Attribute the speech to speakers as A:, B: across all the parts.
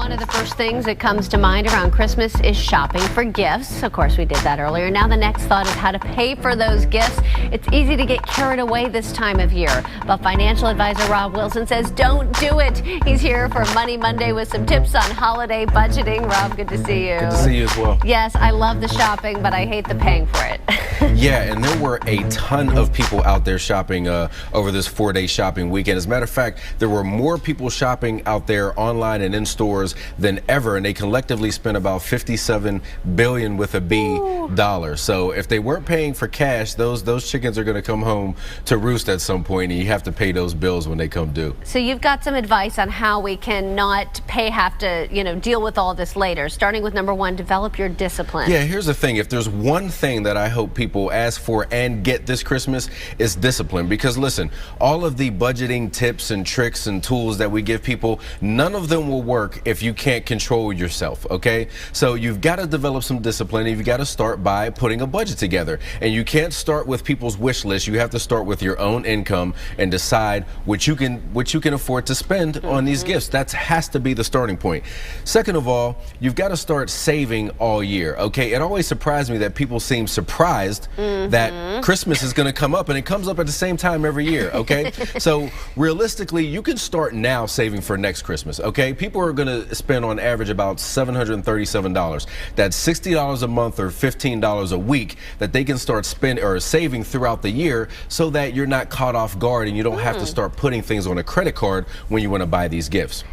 A: One of the first things that comes to mind around Christmas is shopping for gifts. Of course, we did that earlier. Now the next thought is how to pay for those gifts. It's easy to get carried away this time of year, but financial advisor Rob Wilson says don't do it. He's here for Money Monday with some tips on holiday budgeting. Rob, good to see you.
B: Good to see you as well.
A: Yes, I love the shopping, but I hate the paying for it.
B: Yeah, and there were a ton of people out there shopping over this 4-day shopping weekend. As a matter of fact, there were more people shopping out there online and in stores than ever, and they collectively spent about $57 billion with a B dollars. So if they weren't paying for cash, those chickens are going to come home to roost at some point, and you have to pay those bills when they come due.
A: So you've got some advice on how we can not have to, deal with all this later. Starting with number one, develop your discipline.
B: Yeah, here's the thing. If there's one thing that I hope people ask for and get this Christmas, it's discipline. Because listen, all of the budgeting tips and tricks and tools that we give people, none of them will work if you can't control yourself, okay? So you've got to develop some discipline, and you've got to start by putting a budget together. And you can't start with people's wish list. You have to start with your own income and decide what you can afford to spend on these gifts. That has to be the starting point. Second of all, you've got to start saving all year, okay? It always surprised me that people seem surprised that Christmas is going to come up, and it comes up at the same time every year, okay? So realistically, you can start now saving for next Christmas, okay? People are going to spend on average about $737. That's $60 a month or $15 a week that they can start spending or saving throughout the year, so that you're not caught off guard and you don't have to start putting things on a credit card when you want to buy these gifts.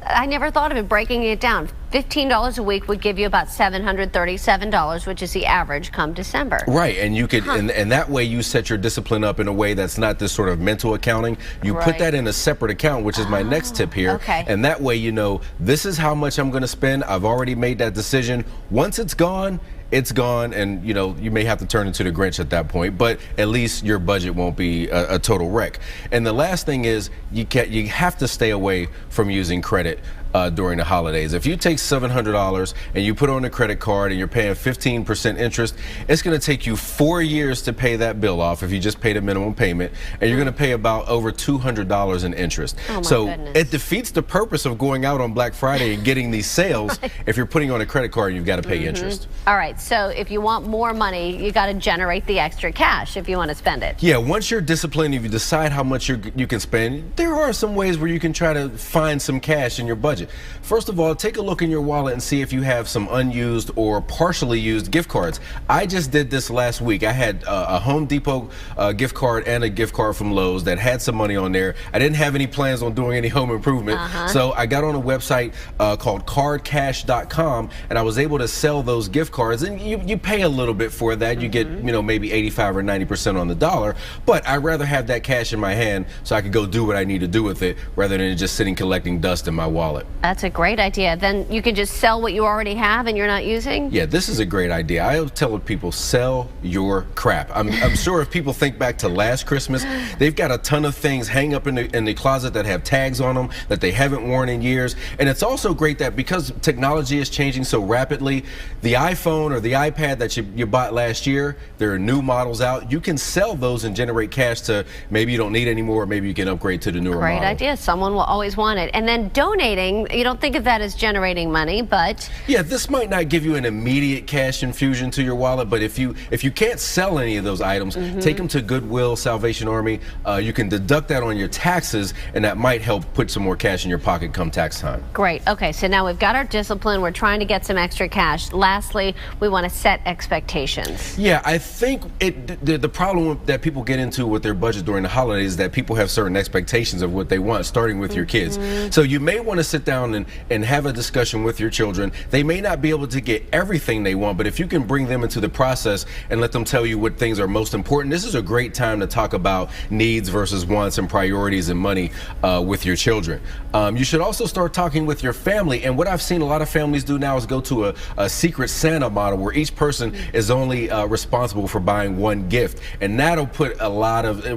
A: I never thought of it, breaking it down. $15 a week would give you about $737, which is the average come December.
B: Right, and you could, and that way you set your discipline up in a way that's not this sort of mental accounting. You put that in a separate account, which is my next tip here.
A: Okay.
B: And that way you know, this is how much I'm going to spend. I've already made that decision. Once it's gone, it's gone, and you may have to turn into the Grinch at that point, but at least your budget won't be a total wreck. And the last thing is you have to stay away from using credit during the holidays. If you take $700 and you put on a credit card and you're paying 15% interest, it's going to take you 4 years to pay that bill off if you just paid a minimum payment, and you're going to pay about over $200 in interest. So it defeats the purpose of going out on Black Friday and getting these sales if you're putting on a credit card and you've got to pay interest.
A: All right, so if you want more money, you got to generate the extra cash if you want to spend it.
B: Yeah, once you're disciplined, if you decide how much you can spend, there are some ways where you can try to find some cash in your budget. First of all, take a look in your wallet and see if you have some unused or partially used gift cards. I just did this last week. I had a Home Depot gift card and a gift card from Lowe's that had some money on there. I didn't have any plans on doing any home improvement, so I got on a website called cardcash.com, and I was able to sell those gift cards. And you pay a little bit for that. You get maybe 85 or 90% on the dollar, but I'd rather have that cash in my hand so I could go do what I need to do with it rather than just sitting collecting dust in my wallet.
A: That's a great idea. Then you can just sell what you already have and you're not using?
B: Yeah, this is a great idea. I tell people, sell your crap. I'm sure if people think back to last Christmas, they've got a ton of things hang up in the closet that have tags on them that they haven't worn in years. And it's also great that because technology is changing so rapidly, the iPhone or the iPad that you bought last year, there are new models out. You can sell those and generate cash to maybe you don't need anymore, or maybe you can upgrade to the newer model.
A: Great idea. Someone will always want it. And then donating, you don't think of that as generating money, but
B: yeah, this might not give you an immediate cash infusion to your wallet, but if you can't sell any of those items, take them to Goodwill, Salvation Army. You can deduct that on your taxes, and that might help put some more cash in your pocket come tax time.
A: Great. Okay, so now we've got our discipline. We're trying to get some extra cash. Lastly, we want to set expectations.
B: Yeah, I think the problem that people get into with their budget during the holidays is that people have certain expectations of what they want, starting with your kids. So you may want to sit down and have a discussion with your children. They may not be able to get everything they want, but if you can bring them into the process and let them tell you what things are most important, this is a great time to talk about needs versus wants and priorities and money with your children. You should also start talking with your family, and what I've seen a lot of families do now is go to a secret Santa model where each person is only responsible for buying one gift, and that'll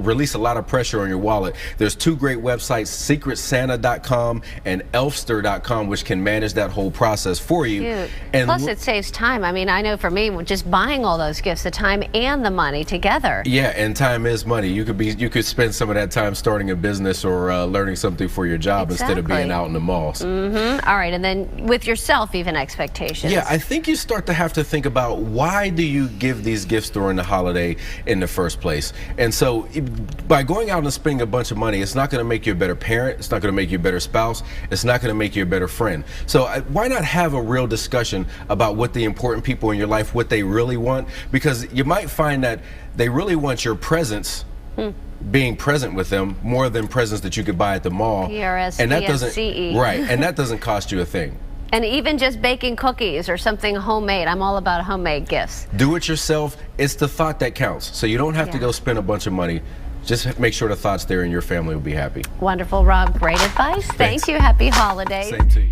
B: release a lot of pressure on your wallet. There's two great websites, secretsanta.com and elf giftster.com, which can manage that whole process for you.
A: Cute.
B: And
A: Plus, it saves time. I mean, I know for me, just buying all those gifts, the time and the money together.
B: yeah, and time is money. You could spend some of that time starting a business or learning something for your job instead of being out in the malls.
A: All right, and then with yourself, even expectations.
B: Yeah, I think you start to have to think about, why do you give these gifts during the holiday in the first place? And so by going out and spending a bunch of money, it's not going to make you a better parent. It's not going to make you a better spouse. It's not going to make you a better friend. So why not have a real discussion about what the important people in your life, what they really want? Because you might find that they really want your presence, being present with them, more than presents that you could buy at the mall. And that doesn't, right, and that doesn't cost you a thing.
A: And even just baking cookies or something homemade. I'm all about homemade gifts. Do
B: it yourself. It's the thought that counts. So you don't have to go spend a bunch of money. Just make sure the thought's there and your family will be happy.
A: Wonderful, Rob. Great advice. Thank you. Happy holidays.
B: Same to you.